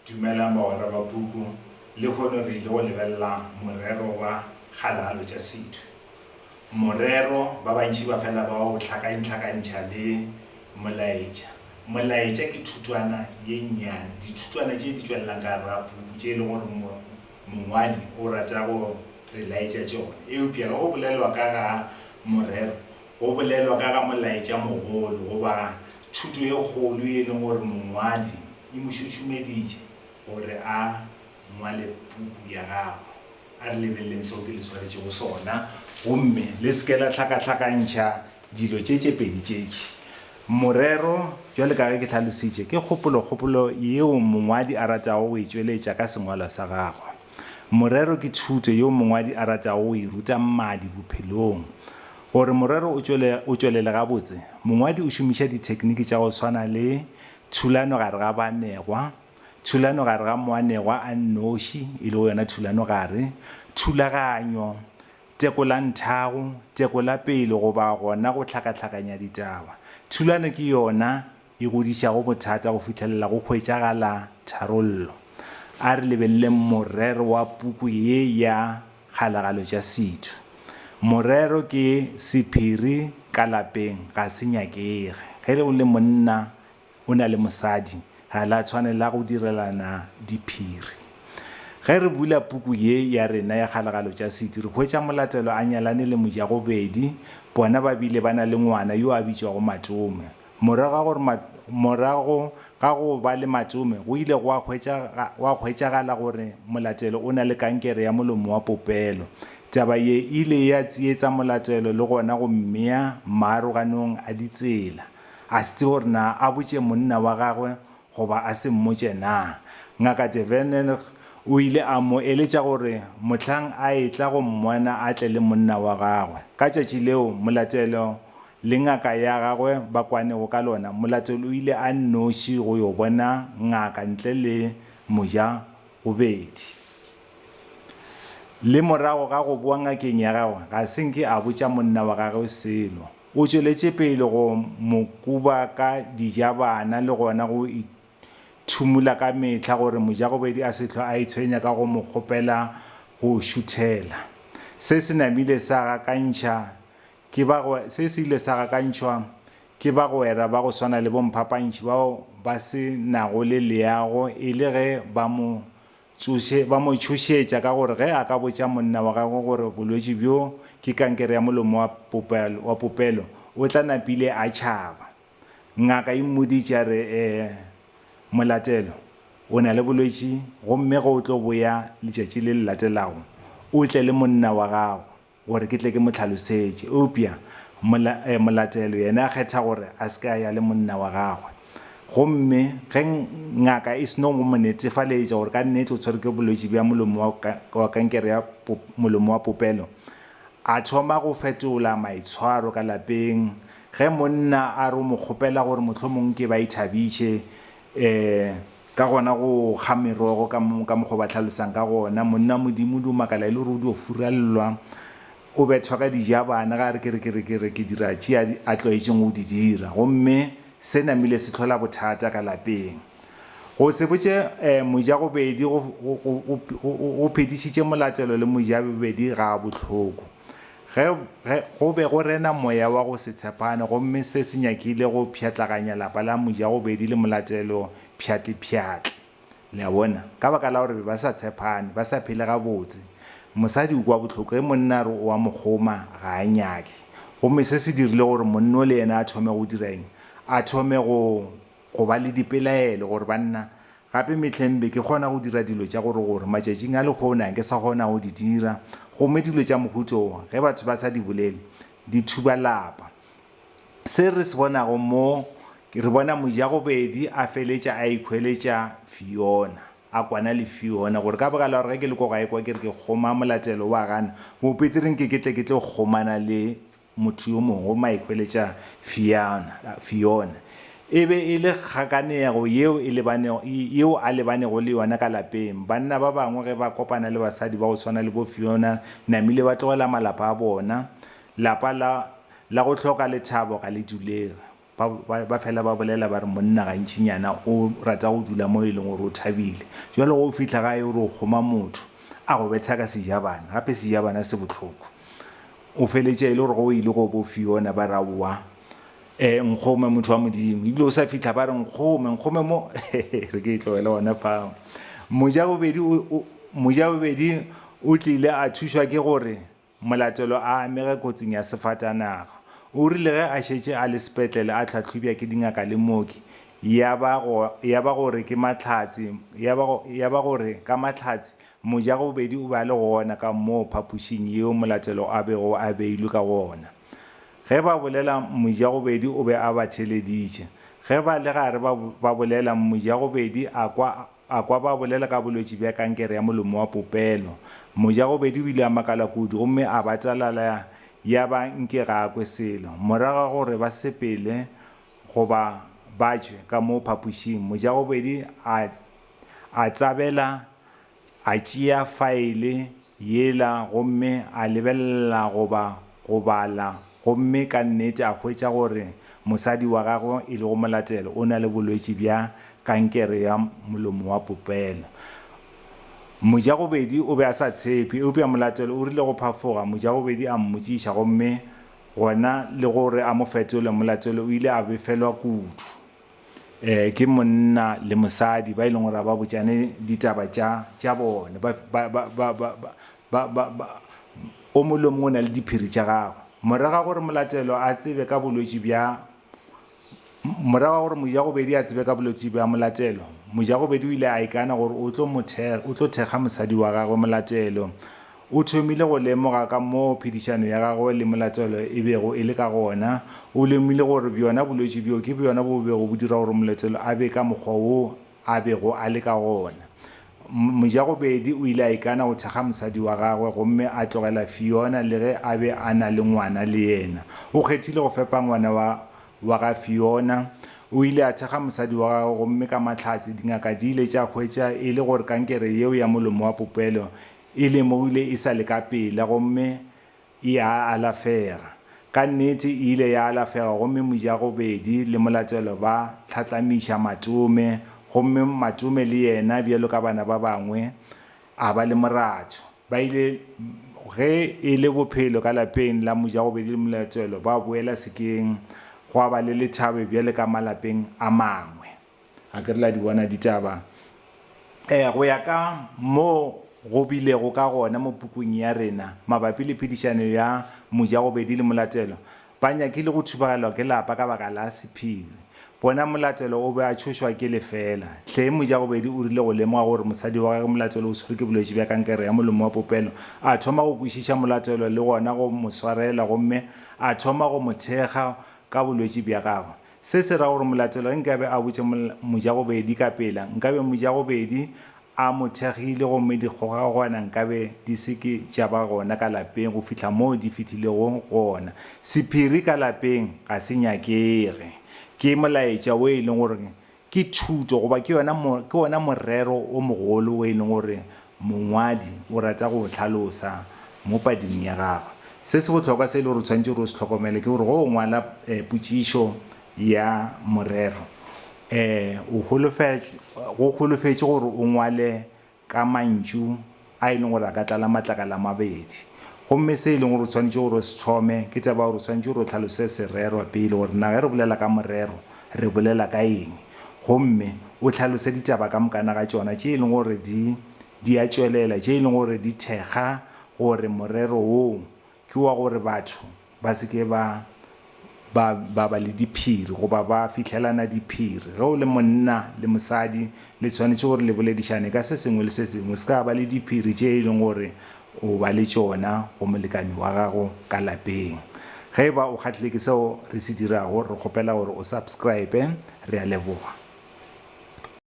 Dumelang bagwera ba puku le kgone re ile go lebella morero wa kgalagalo tša setu. Morero ba bantši ba fela ba o tlhakantšha le molaetša. Molaetša ke thutwana ye nnyane, dithutwana tše di tšwelelang ka gare ga puku tše e le gore mongwadi o rata go re laetša tšone. Eupša ga go bolelwa ka ga morero, go bolelwa ka ga molaetša mogolo goba thuto ye kgolo e leng gore mongwadi e mo šušumeditše gore a ngwale puku ya gagwe. A re lebeleleng seo ke le swaretšego sona gomme le seke la tlhakatlhakantšha dilo tše pedi tšeki. Morero jwale ka ge ke tlhalositše ke kgopolo yeo mongwadi a ratago go e tšweletša ka sengwalo sa gagwe. Morero ke thuto yeo mongwadi a ratago go e ruta mmadi bophelong. Gore morero o tšwelele gabotse, mongwadi o šomiša ditekniki tša go swana le thulano gare ga banegwa, thulano gare ga moanegwa a nnoši e le go yona thulano gare, thulaganyo, tekola-nthago, tekola-pele goba gona go tlhakatlhakanya ditaba. Thulano ke yona e godišago bothata go fitlhelela go hwetšagala tharollo. A re lebelele morero wa puku ye ya kgalagalo tša setu. Morero ke sephiri ka lapeng ga se nyakege. Ge o le monna o na le mosadi ga la tshwanela go direlana diphiri. Ge re bula puku ye ya rena ya kgalagalo tša setu re hwetša molatelo a nyalane le mojagobedi, bona ba bile ba na le ngwana yo a bitšwago Matome. Morago ga go ba le Matome go ile go a hwetšagala gore molatelo o na le kankere ya molomo wa popelo. Taba ye ile ya tsietsa molatelo le gona go mmea maaroganong a ditsela. A se gore na a botše monna wa gagwe goba a se mmotše na. Ngaka Devener o ile a mo eletša gore mohlang a etla go mmona a tle le monna wa gagwe. Ka tšatši leo molatelo le ngaka ya gagwe ba kwanego ka lona, molatelo o ile a nnoši go yo bona ngaka ntle le moja gobedi. Le morago ga go boa ngakeng ya gagwe ga senke a botša monna wa gagwe selo. O tšweletše pele go mo kuba ka dijabana le gona go ithumula ka mehla gore mojagobedi a sehlo a itshwenya ka go mo kgopela go šuthela. Se se ile sa gakantšhwa ke bagwera ba go swana le bomphaphantšhi bao ba se nago le leago e le ge ba mo tšhošetša ka gore ge a ka botša monna wa gagwe gore bolwetši bjo ke kankere ya molomo wa popelo o tla napile a tšhaba. Ngaka e mmoditša re molatelo o na le bolwetši gomme go tlo boya letšatši le le latelago o tle le monna wa gago gore ke tle ke mo tlhalosetše. Eupša molatelo yena a kgetha gore a se ka ya le monna wa gagwe. Gomme ge ngaka e seno go mo netefaletša gore ka nnete o tshwere ke bolwetši bja molomo wa kankere ya molomo wa popelo, a thoma go fetola maitshwaro ka lapeng. Ge monna a re o mo kgopela gore mohlomong ke ba ithabitše ka gona go ga merogo ka mokgwa ba tlhalosang ka gona, monna modimo di o makala e le gore o di o furallwa, o bethwa ka dijabana ga re ke dira tše a tlwaetšeng go di dira. Gomme se namile se tlhola bothata ka lapeng. Go se botše mojagobedi go phedišitše molatelo le mojagobedi ga bohloko. Go be go rena moya wa go se tshepane gomme se se nyakile go pšhatlaganya lapa la mojagobedi le molatelo pšhatle. Le a bona ka baka la gore ba sa tshepane, ba sa phele gabotse. Mosadi o kwa bohloko ge monna re o a mokgoma ga a nyake. Gomme se se dirile gore monna le yena a thome go direng, a thome go ba le dipelaelo gore banna gape mehleng ke kgona go dira dilo tša gore matšatšing a le kgona ke sa kgona go di dira. Gomme dilo tša mohuto ge batho ba sa di bolele di thuba lapa. Se re se bonago mo re bona mojagobedi a feletša a ikhweletša Fiona, a kwana le Fiona gore ka baka la gore ge ke le ko gae kwa ke re ke kgoma molatelo wa gana mo petereng ke tle kgomana le motho yo mongwe o maikhweletša Fiona. E be e le kgakanego yeo a lebanego le yona ka lapeng. Banna ba bangwe ge ba kopana le basadi ba go swana le bo Fiona namile ba tlogela malapa a bona. Lapa la go hloka lethabo ga le dulege. ba fela ba bolela ba re monna ga ntšinyana o rata go dula mo e leng gore o thabile jalo go fitla gae o re o kgoma motho a go betha ka sejabana gape sejabana se botlhoko o feletše e le gore go ile go bofiona ba ra boa nkgome motho wa modimo ebile o sa fitlha ba re nkgome mo re ke tlogela gona fao moja bobedi o tlile a thušwa ke gore molatelo a amege kotsing ya sefatanaga o rile ge a šetše a le sepetlele a tlhatlhobja ke dingaka le mooki ya ba gore ka mahlatse moja bobedi o ba le gona ka moo phapošing yeo molatelo a bego a beilwe ka gona ge ba bolela moja bobedi o be a ba theleditše ge ba le gare ba bolela moja bobedi a kwa ba bolela ka bolwetši bja kankere ya molomo wa popelo moja bobedi o ile a makala kudu gomme a ba talala ya ba nke gakwe selo morago gore ba sepele goba ba tšwe ka moo phapošing moja bobedi a tsabela a tšea faele yela gomme a lebelela go bala gomme ka nnete a hwetša gore mosadi wa gagwe e le go molatelo o na le bolwetši bja kankere ya molomo wa popelo moja bobedi o be a sa tshepe o be a molatelo o rile go phafoga moja bobedi a mmotšiša gomme gona le gore a mo fetole molatelo o ile a befelwa kudu ke monna le mosadi ba e leng gore ba botšane ditaba tša bone o molomo o na le diphiri tša gagwe morago gore molatelo a tsebe ka bolwetši bja morago gore moja bobedi a tsebe ka bolwetši bja molatelo moja bobedi o ile a ikana gore o tlo thekga mosadi wa gagwe molatelo o thomile go lemoga ka moo phedišano ya gagwe le molatelo e bego e le ka gona o lemile gore bjona bolwetši bjo ke bjona bo bego bo dira gore molatelo a be ka mokgwa wo a bego a le ka gona moja bobedi o ile a ikana go thekga mosadi wa gagwe gomme a tlogela Fiona le ge a be a na le ngwana le yena o kgethile go fepa ngwana wa ga Fiona o ile a thekga mosadi wa gagwe gomme ka mahlatse dingaka di ile tša hwetša e le gore kankere yeo ya molomo wa popelo e lemogile e sa le ka pela gomme e a alafega ka nnete e ile ya alafega gomme moja bobedi le molatelo ba tlhatlamiša matome gomme matome le yena bjalo ka bana ba bangwe a ba le moratho ba ile ge e le bophelo ka lapeng la moja bobedi le molatelo ba boela sekeng go ba le lethabe bjale ka malapeng a mangwe a ke re la di bona ditaba go ya ka mo go bilego ka gona mo pukung ya rena mabapi le phedišano ya moja bobedi le molatelo ba nyakile go thubagelwa ke lapa ka baka la sephiri bona molatelo o be a tšhošwa ke lefela hle moja bobedi o rile go lemoga gore mosadi wa gagwe molatelo o swere ke bolwetši bja kankere ya molomo wa popelo a thoma go kwešiša molatelo le gona go mo swarela gomme a thoma go mo thekga ka bolwetši bja gagwe se se ra gore molatelo nkabe a botše moja bobedi ka pela nkabe moja bobedi a mo thekgile gomme dikgogagwana nkabe di seke tša ba gona ka lapeng go fihla moo di fihlilego gona sephiri ka lapeng ga se nyakege ke molaetša o e leng gore ke thuto goba ke wona morero o mogolo o e leng gore mongwadi o rata go tlhalosa mo pading ya gagwe se se bohlokwa se e le gore tshwanetse gore o se tlhokomele ke gore go ngwala potšišo ya morero go holofetše gore o ngwale ka mantšu a e leng gore a ka tlala matlakala mabedi gomme se e leng gore o tshwanetse gore o se thome ke tseba gore o tshwanetse gore o tlhalose sererwa pele gore na ge re bolela ka morero re bolela ka eng gomme o tlhalose ditaba ka mokana ga tšona tše e leng gore di a tšwelela tše e leng gore di thekga gore morero woo ke wa gore batho ba se ke ba le diphiri goba ba fitlhelana diphiri ge o le monna le mosadi le tshwanetse gore le boledišane ka se sengwe le se sengwe se ka ba le diphiri tše e leng gore o ba le tšona go molekani wa gago ka lapeng ge ba o kgahlile ke seo re se dirago re kgopela gore o subscribe re a leboga